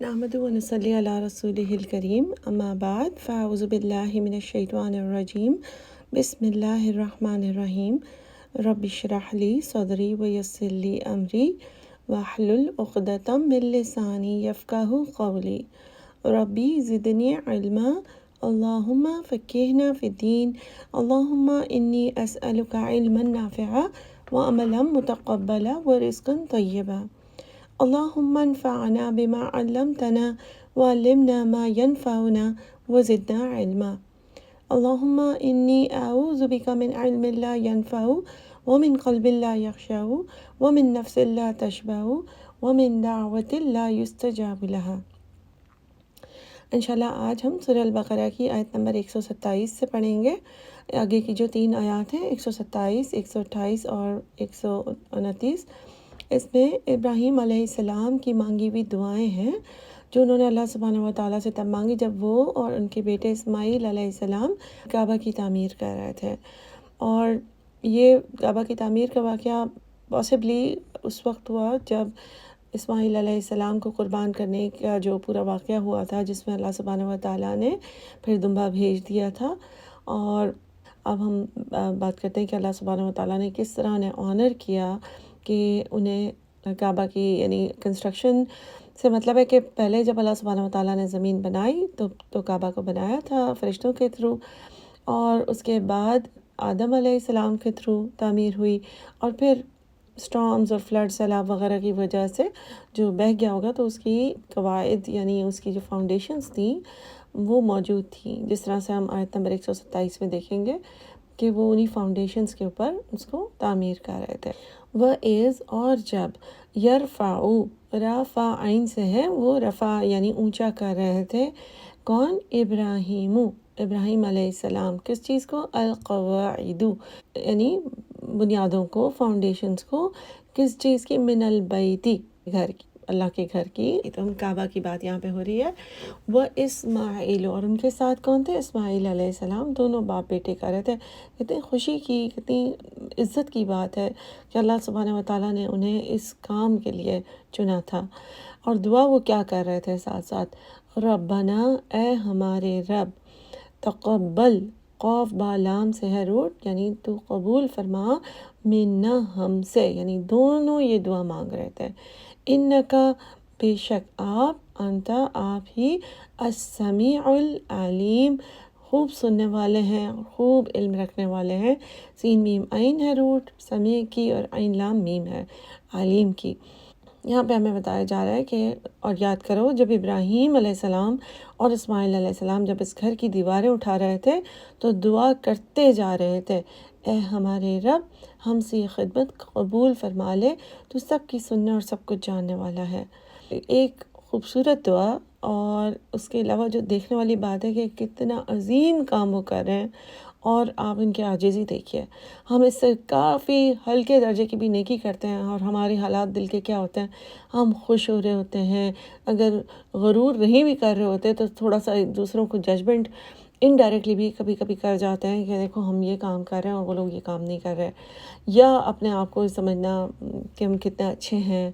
نحمد و نصلی علی رسولہ الکریم اما بعد فاعوذ باللہ من الشیطان الرجیم بسم اللہ الرحمن الرحیم رب اشرح لی صدری ویسر لی امری واحلل عقدۃ من لسانی یفقہوا قولی ربی زدنی علما اللہم فقہنا فی الدین اللہم انی اسألک علما نافعا وعملا متقبلا ورزقا طیبا اللہم انفعنا بما علمتنا وعلمنا ما ينفعنا وزدنا علما اللہم انی اعوذ بک من علم لا ينفع ومن قلب لا يخشع ومن نفس لا تشبع ومن دعوت لا يستجاب لها۔ انشاءاللہ آج ہم سورہ البقرہ کی آیت نمبر 127 سے پڑھیں گے۔ آگے کی جو 3 آیات ہیں 127، 128 اور 129، اس میں ابراہیم علیہ السلام کی مانگی ہوئی دعائیں ہیں جو انہوں نے اللہ سبحانہ و تعالیٰ سے تب مانگی جب وہ اور ان کے بیٹے اسماعیل علیہ السلام کعبہ کی تعمیر کر رہے تھے۔ اور یہ کعبہ کی تعمیر کا واقعہ پاسبلی اس وقت ہوا جب اسماعیل علیہ السلام کو قربان کرنے کا جو پورا واقعہ ہوا تھا، جس میں اللہ سبحانہ و تعالیٰ نے پھر دمبا بھیج دیا تھا۔ اور اب ہم بات کرتے ہیں کہ اللہ سبحانہ و تعالیٰ نے کس طرح انہیں آنر کیا کہ انہیں کعبہ کی یعنی کنسٹرکشن سے مطلب ہے کہ پہلے جب اللہ سبحانہ و تعالیٰ نے زمین بنائی تو کعبہ کو بنایا تھا فرشتوں کے تھرو، اور اس کے بعد آدم علیہ السلام کے تھرو تعمیر ہوئی، اور پھر سٹارمز اور فلڈ سیلاب وغیرہ کی وجہ سے جو بہہ گیا ہوگا تو اس کی قواعد یعنی اس کی جو فاؤنڈیشنز تھیں وہ موجود تھیں، جس طرح سے ہم آیت نمبر 127 میں دیکھیں گے کہ وہ انہی فاؤنڈیشنز کے اوپر اس کو تعمیر کر رہے تھے۔ وَإِذْ اور جب یرفعو رفع عین سے ہے، وہ رفع یعنی اونچا کر رہے تھے، کون؟ ابراہیم علیہ السلام، کس چیز کو؟ القواعد یعنی بنیادوں کو، فاؤنڈیشنز کو، کس چیز کی؟ من البیتی، گھر کی، اللہ کے گھر کی۔ تو کعبہ کی بات یہاں پہ ہو رہی ہے۔ وہ اسماعیل، اور ان کے ساتھ کون تھے؟ اسماعیل علیہ السلام، دونوں باپ بیٹے کر رہے تھے۔ کتنی خوشی کی، کتنی عزت کی بات ہے کہ اللہ سبحانہ و تعالیٰ نے انہیں اس کام کے لیے چنا تھا۔ اور دعا وہ کیا کر رہے تھے ساتھ ساتھ؟ ربنا، اے ہمارے رب، تقبل، قاف با لام سے ہے روٹ، یعنی تو قبول فرما، منا ہم سے، یعنی دونوں یہ دعا مانگ رہے تھے۔ انکا، بے شک آپ، انتا آپ ہی، السمیع العلیم، خوب سننے والے ہیں، خوب علم رکھنے والے ہیں۔ سین میم عین ہے روٹ، سمیع کی، اور عین لام میم ہے علیم کی۔ یہاں پہ ہمیں بتایا جا رہا ہے کہ اور یاد کرو جب ابراہیم علیہ السلام اور اسماعیل علیہ السلام جب اس گھر کی دیواریں اٹھا رہے تھے تو دعا کرتے جا رہے تھے، اے ہمارے رب، ہم سے یہ خدمت قبول فرما لے، تو سب کی سننے اور سب کچھ جاننے والا ہے۔ ایک خوبصورت دعا، اور اس کے علاوہ جو دیکھنے والی بات ہے کہ کتنا عظیم کام وہ کر رہے ہیں، اور آپ ان کی عاجزی دیکھیے۔ ہم اس سے کافی ہلکے درجے کی بھی نیکی کرتے ہیں، اور ہمارے حالات دل کے کیا ہوتے ہیں، ہم خوش ہو رہے ہوتے ہیں، اگر غرور نہیں بھی کر رہے ہوتے تو تھوڑا سا دوسروں کو ججمنٹ انڈائریکٹلی بھی کبھی کبھی کر جاتے ہیں کہ دیکھو ہم یہ کام کر رہے ہیں اور وہ لوگ یہ کام نہیں کر رہے، یا اپنے آپ کو سمجھنا کہ ہم کتنے اچھے ہیں،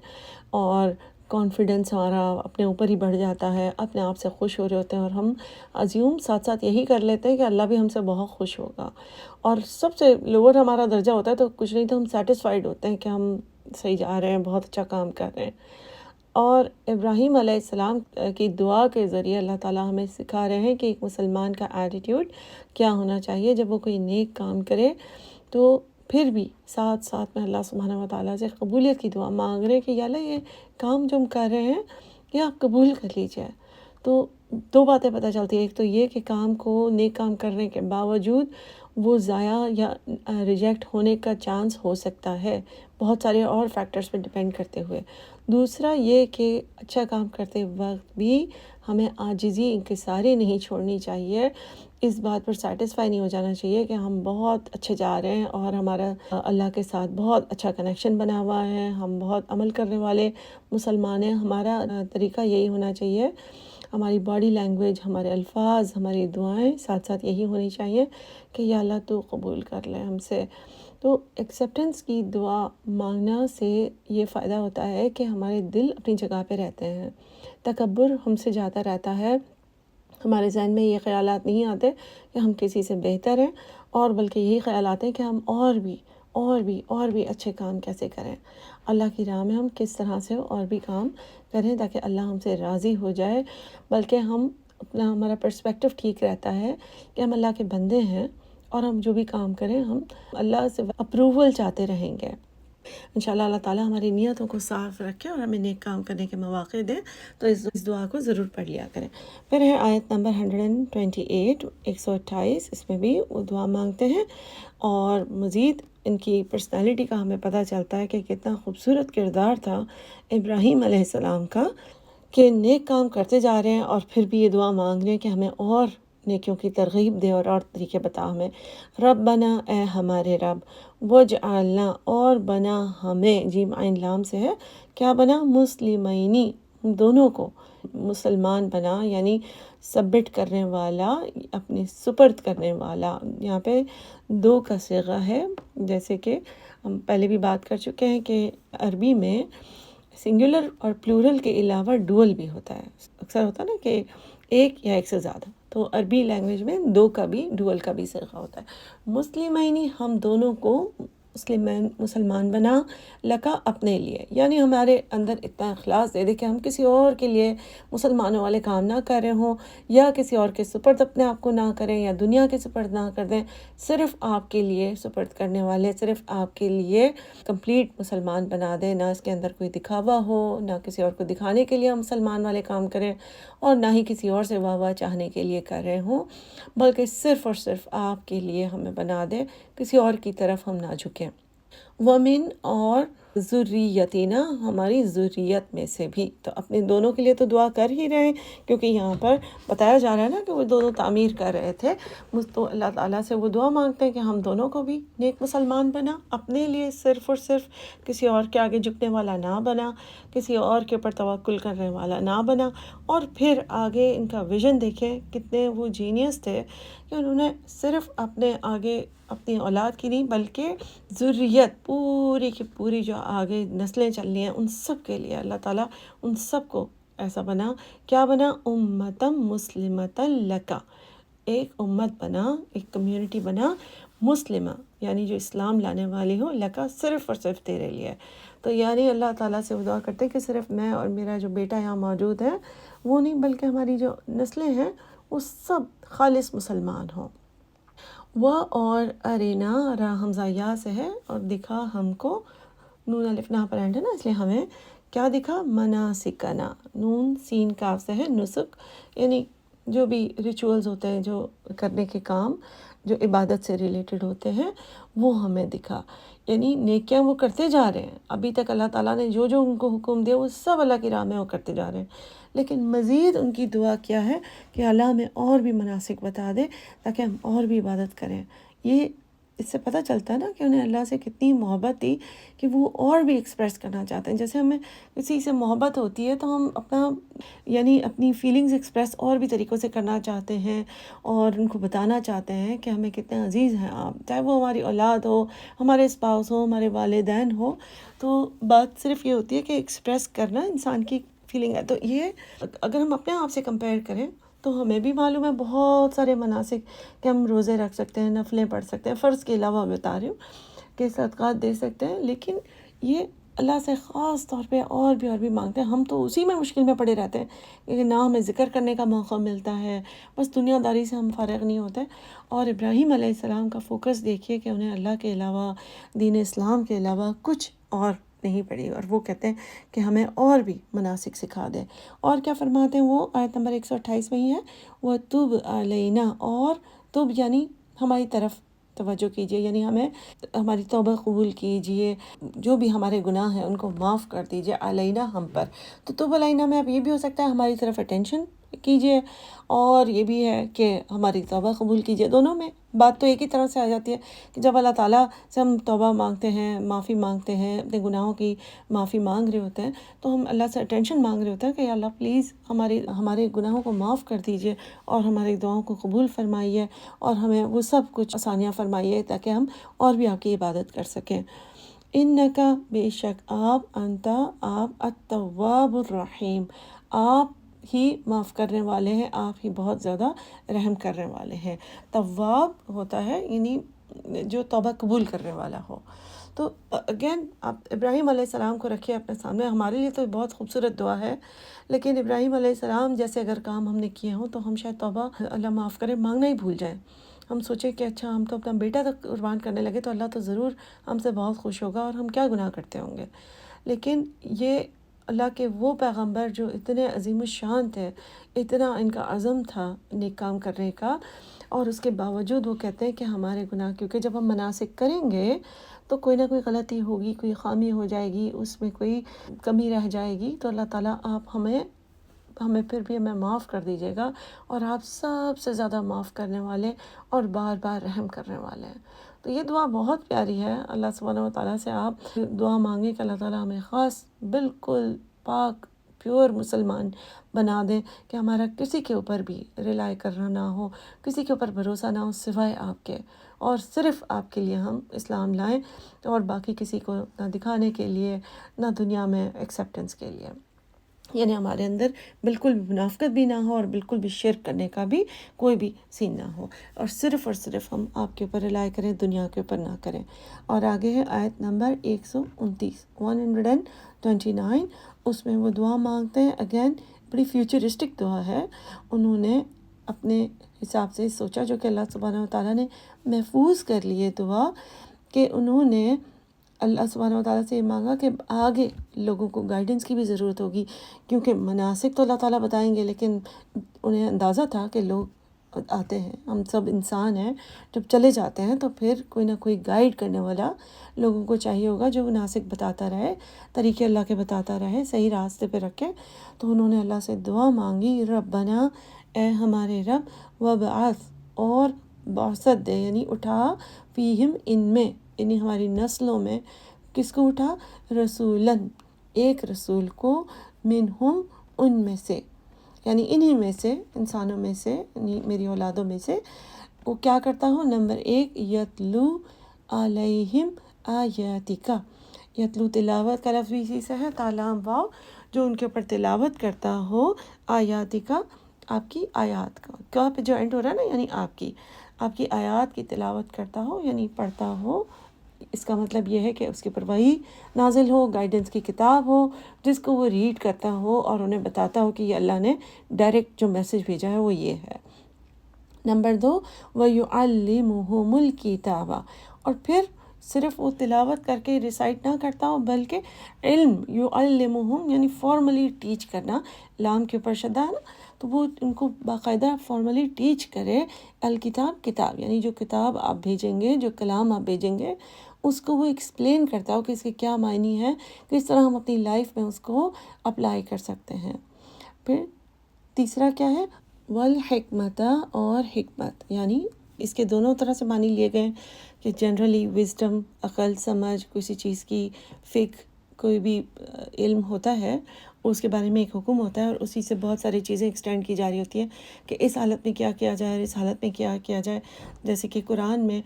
اور کانفیڈنس ہمارا اپنے اوپر ہی بڑھ جاتا ہے، اپنے آپ سے خوش ہو رہے ہوتے ہیں، اور ہم ازیوم ساتھ ساتھ یہی کر لیتے ہیں کہ اللہ بھی ہم سے بہت خوش ہوگا، اور سب سے لوور ہمارا درجہ ہوتا ہے تو کچھ نہیں تو ہم سیٹسفائیڈ ہوتے ہیں کہ ہم صحیح جا رہے ہیں، بہت اچھا کام کر رہے ہیں۔ اور ابراہیم علیہ السلام کی دعا کے ذریعے اللہ تعالیٰ ہمیں سکھا رہے ہیں کہ ایک مسلمان کا ایٹیٹیوڈ کیا ہونا چاہیے جب وہ کوئی نیک کام کرے، تو پھر بھی ساتھ ساتھ میں اللہ سبحانہ و تعالیٰ سے قبولیت کی دعا مانگ رہے ہیں کہ یا اللہ یہ کام جو ہم کر رہے ہیں یہ آپ قبول کر لیجیے۔ تو 2 باتیں پتہ چلتی ہیں، ایک تو یہ کہ کام کو، نیک کام کرنے کے باوجود وہ ضائع یا ریجیکٹ ہونے کا چانس ہو سکتا ہے، بہت سارے اور فیکٹرز پہ ڈیپینڈ کرتے ہوئے۔ دوسرا یہ کہ اچھا کام کرتے وقت بھی ہمیں عاجزی، انکساری نہیں چھوڑنی چاہیے، اس بات پر سیٹسفائی نہیں ہو جانا چاہیے کہ ہم بہت اچھے جا رہے ہیں اور ہمارا اللہ کے ساتھ بہت اچھا کنیکشن بنا ہوا ہے، ہم بہت عمل کرنے والے مسلمان ہیں۔ ہمارا طریقہ یہی ہونا چاہیے، ہماری باڈی لینگویج، ہمارے الفاظ، ہماری دعائیں ساتھ ساتھ یہی ہونی چاہیے کہ یا اللہ تو قبول کر لے ہم سے، تو ایکسیپٹنس کی دعا مانگنا سے یہ فائدہ ہوتا ہے کہ ہمارے دل اپنی جگہ پہ رہتے ہیں، تکبر ہم سے جاتا رہتا ہے، ہمارے ذہن میں یہ خیالات نہیں آتے کہ ہم کسی سے بہتر ہیں، اور بلکہ یہی خیالات ہیں کہ ہم اور بھی اچھے کام کیسے کریں، اللہ کی راہ میں ہم کس طرح سے اور بھی کام کریں تاکہ اللہ ہم سے راضی ہو جائے، بلکہ ہمارا پرسپیکٹیو ٹھیک رہتا ہے کہ ہم اللہ کے بندے ہیں، اور ہم جو بھی کام کریں ہم اللہ سے اپروول چاہتے رہیں گے۔ انشاءاللہ اللہ تعالیٰ ہماری نیتوں کو صاف رکھے اور ہمیں نیک کام کرنے کے مواقع دے، تو اس دعا کو ضرور پڑھ لیا کریں۔ پھر ہے آیت نمبر 128، 128، اس میں بھی وہ دعا مانگتے ہیں، اور مزید ان کی پرسنالٹی کا ہمیں پتہ چلتا ہے کہ کتنا خوبصورت کردار تھا ابراہیم علیہ السلام کا، کہ نیک کام کرتے جا رہے ہیں اور پھر بھی یہ دعا مانگ رہے ہیں کہ ہمیں اور نیکیوں کی ترغیب دے اور طریقے بتا ہمیں۔ ربنا، اے ہمارے رب، وجعلنا، اور بنا ہمیں، جیم عین لام سے ہے، کیا بنا؟ مسلمینی، دونوں کو مسلمان بنا، یعنی سبمٹ کرنے والا، اپنی سپرد کرنے والا۔ یہاں پہ دو کا صیغہ ہے، جیسے کہ ہم پہلے بھی بات کر چکے ہیں کہ عربی میں سنگولر اور پلورل کے علاوہ ڈوئل بھی ہوتا ہے، اکثر ہوتا ہے نا کہ ایک یا ایک سے زیادہ، تو عربی لینگویج میں دو کا بھی، ڈوئل کا بھی صیغہ ہوتا ہے۔ مسلمینی، ہم دونوں کو مسلمان بنا، لکا، اپنے لیے، یعنی ہمارے اندر اتنا اخلاص دے دے کہ ہم کسی اور کے لیے مسلمانوں والے کام نہ کر رہے ہوں، یا کسی اور کے سپرد اپنے آپ کو نہ کریں، یا دنیا کے سپرد نہ کر دیں، صرف آپ کے لیے سپرد کرنے والے، صرف آپ کے لیے کمپلیٹ مسلمان بنا دیں، نہ اس کے اندر کوئی دکھاوا ہو، نہ کسی اور کو دکھانے کے لیے ہم مسلمان والے کام کریں، اور نہ ہی کسی اور سے واہ واہ چاہنے کے لیے کر رہے ہوں، بلکہ صرف اور صرف آپ کے لیے ہمیں بنا دیں، کسی اور کی طرف ہم نہ جھکیں۔ ومن، اور ذریتنا، ہماری ذریت میں سے بھی، تو اپنے دونوں کے لیے تو دعا کر ہی رہے ہیں، کیونکہ یہاں پر بتایا جا رہا ہے نا کہ وہ دونوں تعمیر کر رہے تھے، تو اللہ تعالیٰ سے وہ دعا مانگتے ہیں کہ ہم دونوں کو بھی نیک مسلمان بنا، اپنے لیے صرف اور صرف کسی اور کے آگے جھکنے والا نہ بنا، کسی اور کے اوپر توکل کرنے والا نہ بنا۔ اور پھر آگے ان کا ویژن دیکھیں، کتنے وہ جینیس تھے کہ انہوں نے صرف اپنے آگے اپنی اولاد کی نہیں، بلکہ ذریت پوری کی پوری جو آگے نسلیں چل رہی ہیں ان سب کے لیے اللہ تعالیٰ ان سب کو ایسا بنا، کیا بنا؟ امتم مسلمتن لکا، ایک امت بنا، ایک کمیونٹی بنا، مسلمہ، یعنی جو اسلام لانے والی ہو، لکا، صرف اور صرف تیرے لیے۔ تو یعنی اللہ تعالیٰ سے دعا کرتے ہیں کہ صرف میں اور میرا جو بیٹا یہاں موجود ہے وہ نہیں، بلکہ ہماری جو نسلیں ہیں وہ سب خالص مسلمان ہوں۔ وہ، اور ارینا، را حمزہ یا سے ہے، اور دکھا ہم کو، نون الف نا پر اینڈ ہے نا، اس لیے ہمیں کیا دکھا؟ مناسکنا، نون سین کاف سے ہے، نسک، یعنی جو بھی ریچولز ہوتے ہیں، جو کرنے کے کام جو عبادت سے ریلیٹڈ ہوتے ہیں، وہ ہمیں دکھا، یعنی نیکیاں وہ کرتے جا رہے ہیں، ابھی تک اللہ تعالیٰ نے جو جو ان کو حکم دیا وہ سب اللہ کی راہ میں وہ کرتے جا رہے ہیں، لیکن مزید ان کی دعا کیا ہے کہ اللہ ہمیں اور بھی مناسک بتا دے تاکہ ہم اور بھی عبادت کریں۔ یہ اس سے پتہ چلتا ہے نا کہ انہیں اللہ سے کتنی محبت تھی کہ وہ اور بھی ایکسپریس کرنا چاہتے ہیں۔ جیسے ہمیں کسی سے محبت ہوتی ہے تو ہم اپنی فیلنگز ایکسپریس اور بھی طریقوں سے کرنا چاہتے ہیں، اور ان کو بتانا چاہتے ہیں کہ ہمیں کتنے عزیز ہیں آپ، چاہے وہ ہماری اولاد ہو، ہمارے اسپاؤس ہو، ہمارے والدین ہو۔ تو بات صرف یہ ہوتی ہے کہ ایکسپریس کرنا انسان کی فیلنگ ہے۔ تو یہ اگر ہم اپنے آپ سے کمپیئر کریں تو ہمیں بھی معلوم ہے بہت سارے مناسک کہ ہم روزے رکھ سکتے ہیں، نفلیں پڑھ سکتے ہیں، فرض کے علاوہ بتا رہی ہوں کہ صدقات دے سکتے ہیں، لیکن یہ اللہ سے خاص طور پہ اور بھی مانگتے ہیں۔ ہم تو اسی میں مشکل میں پڑے رہتے ہیں کہ نہ ہمیں ذکر کرنے کا موقع ملتا ہے، بس دنیا داری سے ہم فارغ نہیں ہوتے۔ اور ابراہیم علیہ السلام کا فوکس دیکھیے کہ انہیں اللہ کے علاوہ، دین اسلام کے علاوہ کچھ اور نہیں پڑی، اور وہ کہتے ہیں کہ ہمیں اور بھی مناسک سکھا دے۔ اور کیا فرماتے ہیں وہ؟ آیت نمبر 128 میں ہی ہے، وہ تب علینا، اور تب یعنی ہماری طرف توجہ کیجئے، یعنی ہمیں ہماری توبہ قبول کیجئے، جو بھی ہمارے گناہ ہیں ان کو معاف کر دیجئے، علینا، ہم پر۔ تو تب علینا میں اب یہ بھی ہو سکتا ہے ہماری طرف اٹینشن کیجیے، اور یہ بھی ہے کہ ہماری توبہ قبول کیجیے۔ دونوں میں بات تو ایک ہی طرح سے آ جاتی ہے کہ جب اللہ تعالیٰ سے ہم توبہ مانگتے ہیں، معافی مانگتے ہیں، اپنے گناہوں کی معافی مانگ رہے ہوتے ہیں، تو ہم اللہ سے اٹینشن مانگ رہے ہوتے ہیں کہ یا اللہ پلیز ہمارے گناہوں کو معاف کر دیجیے اور ہماری دعاؤں کو قبول فرمائیے، اور ہمیں وہ سب کچھ آسانیاں فرمائیے تاکہ ہم اور بھی آپ کی عبادت کر سکیں۔ انکا، بے شک آپ، آپ التواب الرحیم، آپ ہی معاف کرنے والے ہیں، آپ ہی بہت زیادہ رحم کرنے والے ہیں۔ تواب ہوتا ہے یعنی جو توبہ قبول کرنے والا ہو۔ تو اگین آپ ابراہیم علیہ السلام کو رکھیے اپنے سامنے۔ ہمارے لیے تو بہت خوبصورت دعا ہے، لیکن ابراہیم علیہ السلام جیسے اگر کام ہم نے کیے ہوں تو ہم شاید توبہ اللہ معاف کرے مانگنا ہی بھول جائیں۔ ہم سوچیں کہ اچھا ہم تو اپنا بیٹا تک قربان کرنے لگے تو اللہ تو ضرور ہم سے بہت خوش ہوگا، اور ہم کیا گناہ کرتے ہوں گے۔ لیکن یہ اللہ کے وہ پیغمبر جو اتنے عظیم الشان تھے، اتنا ان کا عزم تھا نیک کام کرنے کا، اور اس کے باوجود وہ کہتے ہیں کہ ہمارے گناہ، کیونکہ جب ہم مناسک کریں گے تو کوئی نہ کوئی غلطی ہوگی، کوئی خامی ہو جائے گی، اس میں کوئی کمی رہ جائے گی، تو اللہ تعالیٰ آپ ہمیں پھر بھی ہمیں معاف کر دیجیے گا، اور آپ سب سے زیادہ معاف کرنے والے اور بار بار رحم کرنے والے ہیں۔ تو یہ دعا بہت پیاری ہے۔ اللہ سبحانہ و تعالیٰ سے آپ دعا مانگیں کہ اللہ تعالیٰ ہمیں خاص بالکل پاک پیور مسلمان بنا دیں، کہ ہمارا کسی کے اوپر بھی ریلائی کرنا نہ ہو، کسی کے اوپر بھروسہ نہ ہو سوائے آپ کے، اور صرف آپ کے لیے ہم اسلام لائیں، اور باقی کسی کو نہ دکھانے کے لیے، نہ دنیا میں ایکسیپٹنس کے لیے۔ یعنی ہمارے اندر بالکل بھی منافقت بھی نہ ہو، اور بالکل بھی شرک کرنے کا بھی کوئی بھی سین نہ ہو، اور صرف ہم آپ کے اوپر رلائی کریں، دنیا کے اوپر نہ کریں۔ اور آگے ہے آیت نمبر 129، 129، اس میں وہ دعا مانگتے ہیں۔ اگین بڑی فیوچرسٹک دعا ہے۔ انہوں نے اپنے حساب سے سوچا، جو کہ اللہ سبحانہ و تعالیٰ نے محفوظ کر لیے دعا، کہ انہوں نے اللہ سبحانہ و تعالیٰ سے یہ مانگا کہ آگے لوگوں کو گائیڈنس کی بھی ضرورت ہوگی، کیونکہ مناسک تو اللہ تعالیٰ بتائیں گے، لیکن انہیں اندازہ تھا کہ لوگ آتے ہیں، ہم سب انسان ہیں، جب چلے جاتے ہیں تو پھر کوئی نہ کوئی گائیڈ کرنے والا لوگوں کو چاہیے ہوگا، جو مناسک بتاتا رہے، طریقے اللہ کے بتاتا رہے، صحیح راستے پہ رکھے۔ تو انہوں نے اللہ سے دعا مانگی، ربنا، اے ہمارے رب، وبعث، اور بعثت دے، یعنی اٹھا، فیہم، ان میں، یعنی ہماری نسلوں میں، کس کو اٹھا؟ رسولاً، ایک رسول کو، منہم، ان میں سے، یعنی انہی میں سے، انسانوں میں سے، یعنی میری اولادوں میں سے، وہ کیا کرتا ہو؟ نمبر 1، یتلو علیہم آیاتکا، یتلو تلاوت کا لفظ اسی سے ہے، تالام واو، جو ان کے اوپر تلاوت کرتا ہو، آیاتکا، آپ کی آیات کا، کیا پہ جو اینڈ ہو رہا ہے نا، یعنی آپ کی آیات کی تلاوت کرتا ہو، یعنی پڑھتا ہو۔ اس کا مطلب یہ ہے کہ اس کے اوپر وحی نازل ہو، گائیڈنس کی کتاب ہو، جس کو وہ ریڈ کرتا ہو اور انہیں بتاتا ہو کہ یہ اللہ نے ڈائریکٹ جو میسج بھیجا ہے وہ یہ ہے۔ نمبر 2، وَيُعَلِّمُهُمُ الْكِتَابَ، اور پھر صرف وہ تلاوت کر کے ریسائٹ نہ کرتا ہو، بلکہ علم، یعلمہم، یعنی فارملی ٹیچ کرنا، لام کے اوپر شدہ ہے نا، تو وہ ان کو باقاعدہ فارملی ٹیچ کرے، الکتاب، کتاب، یعنی جو کتاب آپ بھیجیں گے، جو کلام آپ بھیجیں گے، اس کو وہ ایکسپلین کرتا ہو کہ اس کے کیا معنی ہے، کس طرح ہم اپنی لائف میں اس کو اپلائی کر سکتے ہیں۔ پھر تیسرا کیا ہے؟ والحکمت، اور حکمت، یعنی اس کے دونوں طرح سے معنی لیے گئے کہ جنرلی وزڈم، عقل، سمجھ، کسی چیز کی فقہ، کوئی بھی علم ہوتا ہے، اس کے بارے میں ایک حکم ہوتا ہے، اور اسی سے بہت ساری چیزیں ایکسٹینڈ کی جا رہی ہوتی ہیں کہ اس حالت میں کیا کیا جائے اور اس حالت میں کیا کیا جائے۔ جیسے کہ قرآن میں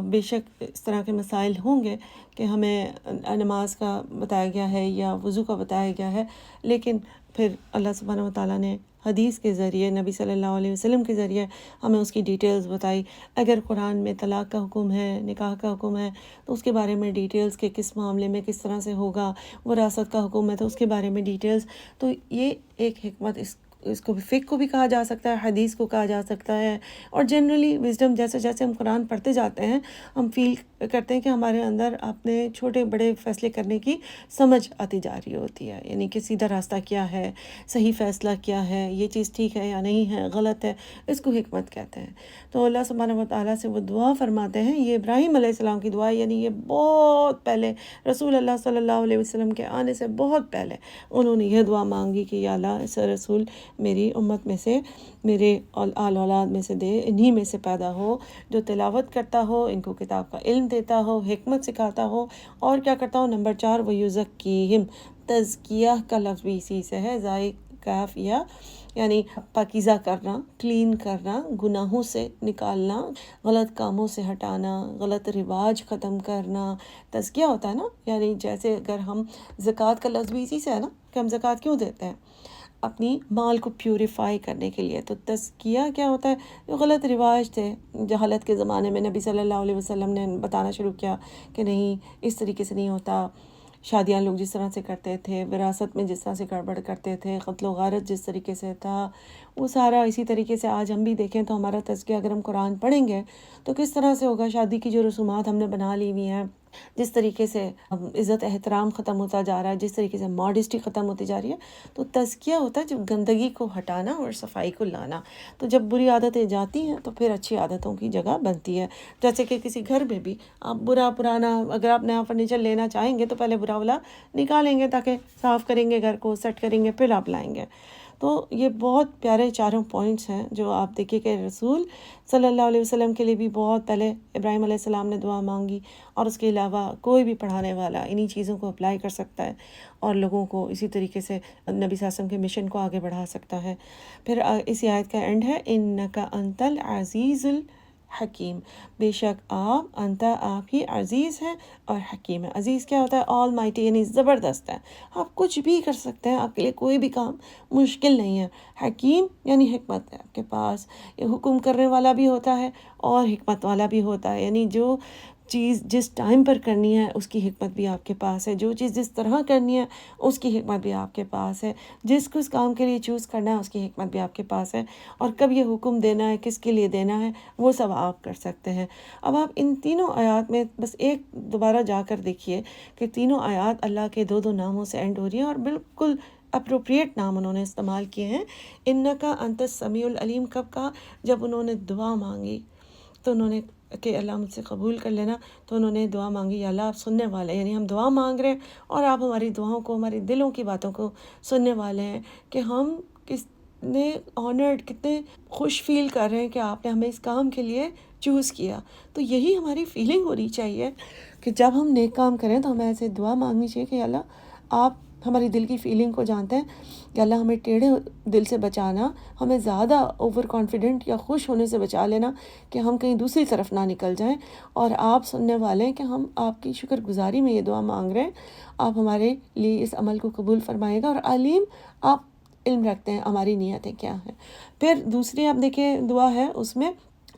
بے شک اس طرح کے مسائل ہوں گے کہ ہمیں نماز کا بتایا گیا ہے یا وضو کا بتایا گیا ہے، لیکن پھر اللہ سبحانہ و تعالیٰ نے حدیث کے ذریعے، نبی صلی اللہ علیہ وسلم کے ذریعے ہمیں اس کی ڈیٹیلز بتائی۔ اگر قرآن میں طلاق کا حکم ہے، نکاح کا حکم ہے، تو اس کے بارے میں ڈیٹیلز کہ کس معاملے میں کس طرح سے ہوگا، وراثت کا حکم ہے تو اس کے بارے میں ڈیٹیلز۔ تو یہ ایک حکمت، اس کو بھی فقہ کو بھی کہا جا سکتا ہے، حدیث کو کہا جا سکتا ہے، اور جنرلی وزڈم، جیسے جیسے ہم قرآن پڑھتے جاتے ہیں ہم فیل کرتے ہیں کہ ہمارے اندر اپنے چھوٹے بڑے فیصلے کرنے کی سمجھ آتی جا رہی ہوتی ہے، یعنی کہ سیدھا راستہ کیا ہے، صحیح فیصلہ کیا ہے، یہ چیز ٹھیک ہے یا نہیں ہے، غلط ہے، اس کو حکمت کہتے ہیں۔ تو اللہ سبحانہ و تعالیٰ سے وہ دعا فرماتے ہیں، یہ ابراہیم علیہ السلام کی دعا، یعنی یہ بہت پہلے رسول اللہ صلی اللہ علیہ وسلم کے آنے سے بہت پہلے انہوں نے یہ دعا مانگی کہ یا اللہ اس رسول میری امت میں سے، میرے آل اولاد میں سے دے، انہی میں سے پیدا ہو جو تلاوت کرتا ہو، ان کو کتاب کا علم دیتا ہو، حکمت سکھاتا ہو، اور کیا کرتا ہو، نمبر 4 وَيُزَكِّيهِمْ، تزکیہ کا لفظ بھی اسی سے ہے، زائ کاف یا، یعنی پاکیزہ کرنا، کلین کرنا، گناہوں سے نکالنا، غلط کاموں سے ہٹانا، غلط رواج ختم کرنا۔ تزکیہ ہوتا ہے نا، یعنی جیسے اگر ہم زکوٰۃ کا لفظ بھی اسی سے ہے نا، کہ ہم زکوٰۃ کیوں دیتے ہیں؟ اپنی مال کو پیوریفائی کرنے کے لیے۔ تو تزکیہ کیا ہوتا ہے؟ جو غلط رواج تھے، جہالت کے زمانے میں نبی صلی اللہ علیہ وسلم نے بتانا شروع کیا کہ نہیں، اس طریقے سے نہیں ہوتا، شادیاں لوگ جس طرح سے کرتے تھے، وراثت میں جس طرح سے گڑبڑ کرتے تھے، قتل و غارت جس طریقے سے تھا، وہ سارا اسی طریقے سے آج ہم بھی دیکھیں تو ہمارا تزکیہ اگر ہم قرآن پڑھیں گے تو کس طرح سے ہوگا۔ شادی کی جو رسومات ہم نے بنا لی ہوئی ہیں، جس طریقے سے عزت احترام ختم ہوتا جا رہا ہے، جس طریقے سے ماڈسٹی ختم ہوتی جا رہی ہے، تو تزکیہ ہوتا ہے جب گندگی کو ہٹانا اور صفائی کو لانا۔ تو جب بری عادتیں جاتی ہیں تو پھر اچھی عادتوں کی جگہ بنتی ہے۔ جیسے کہ کسی گھر میں بھی آپ برا پرانا، اگر آپ نیا فرنیچر لینا چاہیں گے تو پہلے برا والا نکالیں گے، تاکہ صاف کریں گے گھر کو، سیٹ کریں گے، پھر آپ لائیں گے۔ تو یہ بہت پیارے چاروں پوائنٹس ہیں جو آپ دیکھیے کہ رسول صلی اللہ علیہ وسلم کے لیے بھی بہت پہلے ابراہیم علیہ السلام نے دعا مانگی، اور اس کے علاوہ کوئی بھی پڑھانے والا انہی چیزوں کو اپلائی کر سکتا ہے اور لوگوں کو اسی طریقے سے نبی صلی اللہ علیہ وسلم کے مشن کو آگے بڑھا سکتا ہے۔ پھر اسی آیت کا اینڈ ہے، انک انت العزیز الحکیم، بے شک آپ، انت آپ ہی، عزیز ہیں اور حکیم ہے۔ عزیز کیا ہوتا ہے؟ آل مائٹی، یعنی زبردست ہے، آپ کچھ بھی کر سکتے ہیں، آپ کے لیے کوئی بھی کام مشکل نہیں ہے۔ حکیم یعنی حکمت ہے آپ کے پاس، یہ حکم کرنے والا بھی ہوتا ہے اور حکمت والا بھی ہوتا ہے، یعنی جو چیز جس ٹائم پر کرنی ہے اس کی حکمت بھی آپ کے پاس ہے، جو چیز جس طرح کرنی ہے اس کی حکمت بھی آپ کے پاس ہے، جس کو اس کام کے لیے چوز کرنا ہے اس کی حکمت بھی آپ کے پاس ہے، اور کب یہ حکم دینا ہے، کس کے لیے دینا ہے، وہ سب آپ کر سکتے ہیں۔ اب آپ ان تینوں آیات میں بس ایک دوبارہ جا کر دیکھیے کہ تینوں آیات اللہ کے دو ناموں سے اینڈ ہو رہی ہیں، اور بالکل اپروپریٹ نام انہوں نے استعمال کیے ہیں۔ انکا انت السمیع العلیم کب کہا؟ جب انہوں نے دعا مانگی تو انہوں نے کہ اللہ مجھ سے قبول کر لینا، تو انہوں نے دعا مانگی، یا اللہ آپ سننے والے، یعنی ہم دعا مانگ رہے ہیں اور آپ ہماری دعاؤں کو، ہماری دلوں کی باتوں کو سننے والے ہیں، کہ ہم کتنے آنرڈ، کتنے خوش فیل کر رہے ہیں کہ آپ نے ہمیں اس کام کے لیے چوز کیا۔ تو یہی ہماری فیلنگ ہونی چاہیے کہ جب ہم نیک کام کریں تو ہمیں ایسے دعا مانگنی چاہیے کہ اللہ آپ ہماری دل کی فیلنگ کو جانتے ہیں، کہ اللہ ہمیں ٹیڑھے دل سے بچانا، ہمیں زیادہ اوور کانفیڈنٹ یا خوش ہونے سے بچا لینا کہ ہم کہیں دوسری طرف نہ نکل جائیں، اور آپ سننے والے ہیں کہ ہم آپ کی شکر گزاری میں یہ دعا مانگ رہے ہیں، آپ ہمارے لیے اس عمل کو قبول فرمائے گا، اور علیم، آپ علم رکھتے ہیں ہماری نیتیں کیا ہیں۔ پھر دوسری آپ دیکھیں دعا ہے، اس میں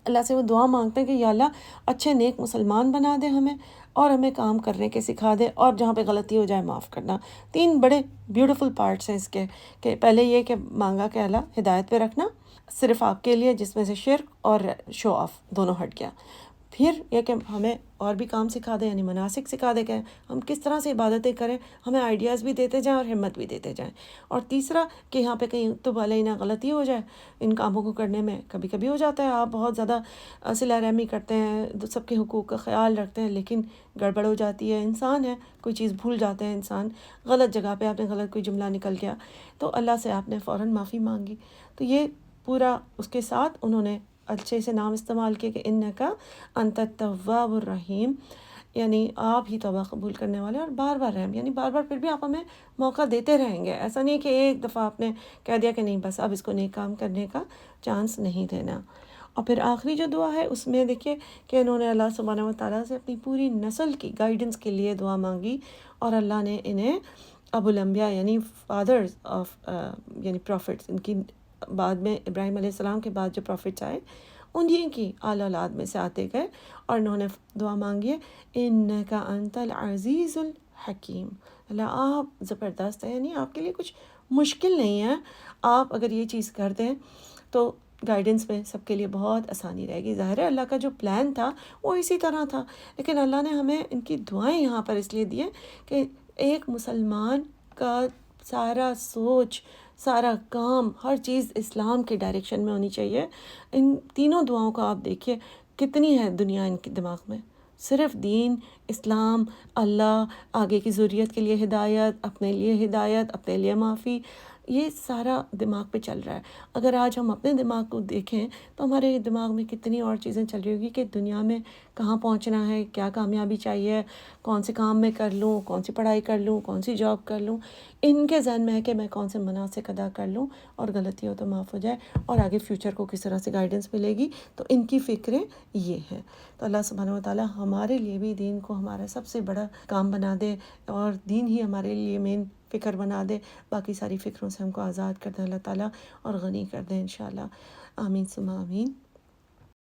اللہ سے وہ دعا مانگتے ہیں کہ یا اللہ اچھے نیک مسلمان بنا دے ہمیں، اور ہمیں کام کرنے کے سکھا دے، اور جہاں پہ غلطی ہو جائے معاف کرنا۔ تین بڑے بیوٹیفل پارٹس ہیں اس کے، کہ پہلے یہ کہ مانگا کہ اللہ ہدایت پہ رکھنا صرف آپ کے لیے، جس میں سے شرک اور شو آف دونوں ہٹ گیا۔ پھر یہ کہ ہمیں اور بھی کام سکھا دے، یعنی مناسک سکھا دے کہ ہم کس طرح سے عبادتیں کریں، ہمیں آئیڈیاز بھی دیتے جائیں اور ہمت بھی دیتے جائیں۔ اور تیسرا کہ یہاں پہ کہیں تو علینا غلطی ہو جائے، ان کاموں کو کرنے میں کبھی کبھی ہو جاتا ہے، آپ بہت زیادہ صلہ رحمی کرتے ہیں، سب کے حقوق کا خیال رکھتے ہیں، لیکن گڑبڑ ہو جاتی ہے، انسان ہے، کوئی چیز بھول جاتے ہیں انسان، غلط جگہ پہ آپ نے غلط کوئی جملہ نکل گیا تو اللہ سے آپ نے فوراً معافی مانگی۔ تو یہ پورا اس کے ساتھ انہوں نے اچھے سے نام استعمال کیے کہ انکا انت التواب الرحیم، یعنی آپ ہی توبہ قبول کرنے والے اور بار بار رحم، یعنی بار بار پھر بھی آپ ہمیں موقع دیتے رہیں گے، ایسا نہیں کہ ایک دفعہ آپ نے کہہ دیا کہ نہیں بس اب اس کو نیک کام کرنے کا چانس نہیں دینا۔ اور پھر آخری جو دعا ہے اس میں دیکھیے کہ انہوں نے اللہ سبحانہ و تعالیٰ سے اپنی پوری نسل کی گائیڈنس کے لیے دعا مانگی، اور اللہ نے انہیں ابو الانبیاء یعنی فادرز آف یعنی پروفٹس، ان کی بعد میں ابراہیم علیہ السلام کے بعد جو پروفٹس آئے انہیں کی آل اولاد میں سے آتے گئے، اور انہوں نے دعا مانگی ہے انکا انت العزیز الحکیم، اللہ آپ زبردست ہیں، یعنی آپ کے لیے کچھ مشکل نہیں ہے، آپ اگر یہ چیز کر دیں تو گائیڈنس میں سب کے لیے بہت آسانی رہے گی۔ ظاہر ہے اللہ کا جو پلان تھا وہ اسی طرح تھا، لیکن اللہ نے ہمیں ان کی دعائیں یہاں پر اس لیے دی ہیں کہ ایک مسلمان کا سارا سوچ، سارا کام، ہر چیز اسلام کے ڈائریکشن میں ہونی چاہیے۔ ان تینوں دعاؤں کو آپ دیکھیے کتنی ہے دنیا ان کے دماغ میں، صرف دین، اسلام، اللہ، آگے کی ذریت کے لیے ہدایت، اپنے لیے ہدایت، اپنے لیے معافی، یہ سارا دماغ پہ چل رہا ہے. اگر آج ہم اپنے دماغ کو دیکھیں تو ہمارے دماغ میں کتنی اور چیزیں چل رہی ہوگی کہ دنیا میں کہاں پہنچنا ہے، کیا کامیابی چاہیے، کون سے کام میں کر لوں، کون سی پڑھائی کر لوں، کون سی جاب کر لوں. ان کے ذہن میں ہے کہ میں کون سے مناسک ادا کر لوں اور غلطی ہو تو معاف ہو جائے، اور آگے فیوچر کو کس طرح سے گائیڈنس ملے گی. تو ان کی فکریں یہ ہیں. تو اللہ سبحانہ و تعالیٰ ہمارے لیے بھی دین کو ہمارا سب سے بڑا کام بنا دے، اور دین ہی ہمارے لیے مین فکر بنا دے، باقی ساری فکروں سے ہم کو آزاد کر دے اللہ تعالیٰ، اور غنی کر دے انشاءاللہ. آمین ثم آمین.